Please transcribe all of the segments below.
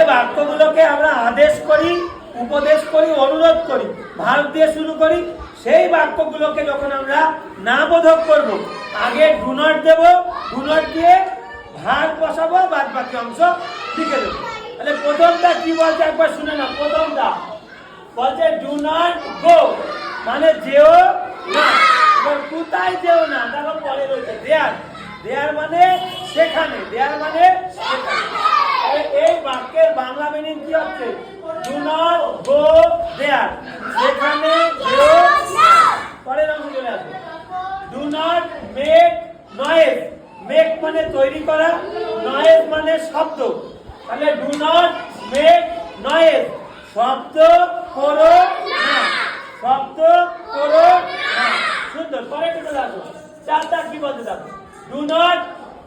বাক্যগুলোকে আমরা আদেশ করি, উপদেশ করি, অনুরোধ করি, ভার্ব দিয়ে শুরু করি, সেই বাক্যগুলোকে যখন আমরা না বোধক করব, আগে ডু নট দেব, ডু নট দিয়ে ভার্ব বসাবো, বাদ বাকি অংশ লিখে দেবো। তাহলে প্রথমটা কি বলছে একবার শুনে না। প্রথমটা বলছে ডু নট গো, মানে যেও না। এবার কোথায় যেও না, দেখো পরে রয়েছে দেয়ার। দেয়ার মানে সেখানে, দেয়ার মানে সেখানে। এই বাক্যের বাংলা মিনিং কি হচ্ছে? ডু নট গো দেয়ার, সেখানে যেও না। পরের অংশ চলে আসবে। Do not make noise, make মানে তৈরি করা, নয়েজ মানে শব্দ। তাহলে ডু নট মেক নয়েজ, শব্দ করো না, শব্দ করো না। সুন্দর। পরে চলে আসো। চারটা কি বলতে থাকো। Do not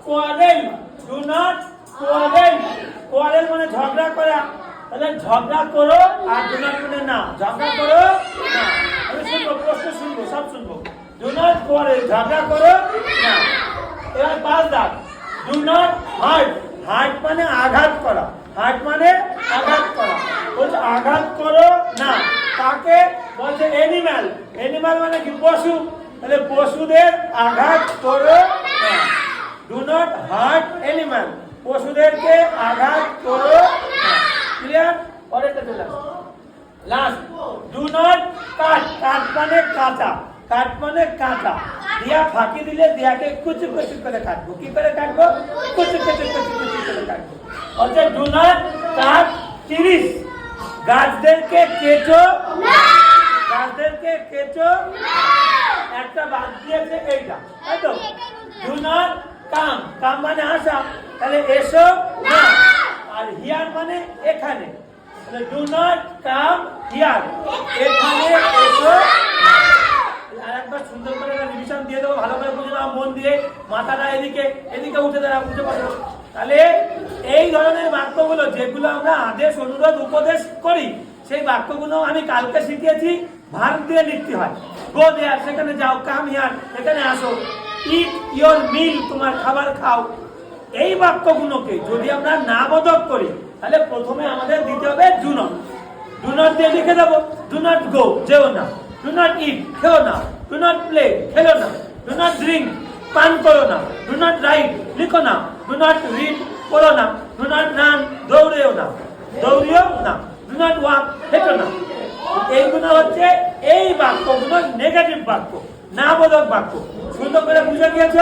quarrel, do not quarrel, quarrel মানে ঝগড়া করা। তাহলে ঝগড়া করো, আর ডু নট মানে না, ঝগড়া করো না। আমি শুনবো, প্রশ্ন শুনবো, সব শুনবো। ডু নট কোয়ারেল, ঝগড়া করো না। এবার পাঁচ দাগ। ডু নট হার্ট, হার্ট মানে আঘাত করা, হার্ট মানে আঘাত করা। বলছে আঘাত করো না, তাকে বলছে এনিম্যাল, এনিম্যাল মানে কি? পশু। তাহলে পশুদের আঘাত করো না। ডু নট হার্ট এনিম্যাল, পশুদেরকে আঘাত করো না। ক্লিয়ার? পরেরটা চলে আসো। লাস্ট। ডু নট কাট, কাট মানে কাটা, কাট মানে কাটা। দিয়া ফাঁকি দিলে দিয়াকে কুচি কুচি করে কাটবো। কি করে কাটবো? কুচি কুচি কুচি কুচি করে কাটবো। অর্থাৎ ডু নট কাট ট্রিজ, গাছদেরকে কেটো না, গাছদেরকে কেটো না। একটা বাদ দিয়েছে এইটা, তাই তো? ডু নট কাম, কাম মানে আসা, তাহলে এসো না। আর হিয়ার মানে এখানে, তাহলে ডু নট কাম হিয়ার, এখানে এসো না। আরেকবার সুন্দর করে রিভিশন দিয়ে দেবো, ভালো করে বুঝে নাও, মন দিয়ে। মাথাটা এদিকে এদিকে উঠে দাঁড়া, উঠে পড়ো। তাহলে এই ধরনের বাক্যগুলো যেগুলো আমরা আদেশ, অনুরোধ, উপদেশ করি, সেই বাক্যগুলো আমি কালকে শিখিয়েছি। ভার্ব দিয়ে লিখতে হয়। গো দেয়ার, সেখানে যাও। কাম হিয়ার, এখানে আসো। ইট ইয়োর মিল, তোমার খাবার খাও। এই বাক্যগুলোকে যদি আমরা না বোধক করি, তাহলে প্রথমে আমাদের দিতে হবে ডু নট। ডু নট দিয়ে লিখে দেবো। ডু নট গো, যেও না। ডু নট ইট, খেও না। ডু নট প্লে, খেলো না। ডু নট ড্রিঙ্ক, পান করো না। ডু নট রাইট, লিখো না। ডু নট রিড, পড়ো না। ডু নট রান, দৌড়েও না, দৌড়িও না। ডু নট ওয়াক, হেঁটো না। এইগুলো হচ্ছে এই বাক্যগুলো নেগেটিভ বাক্য, না বোধক বাক্য। সুন্দর করে বুঝে গিয়েছ?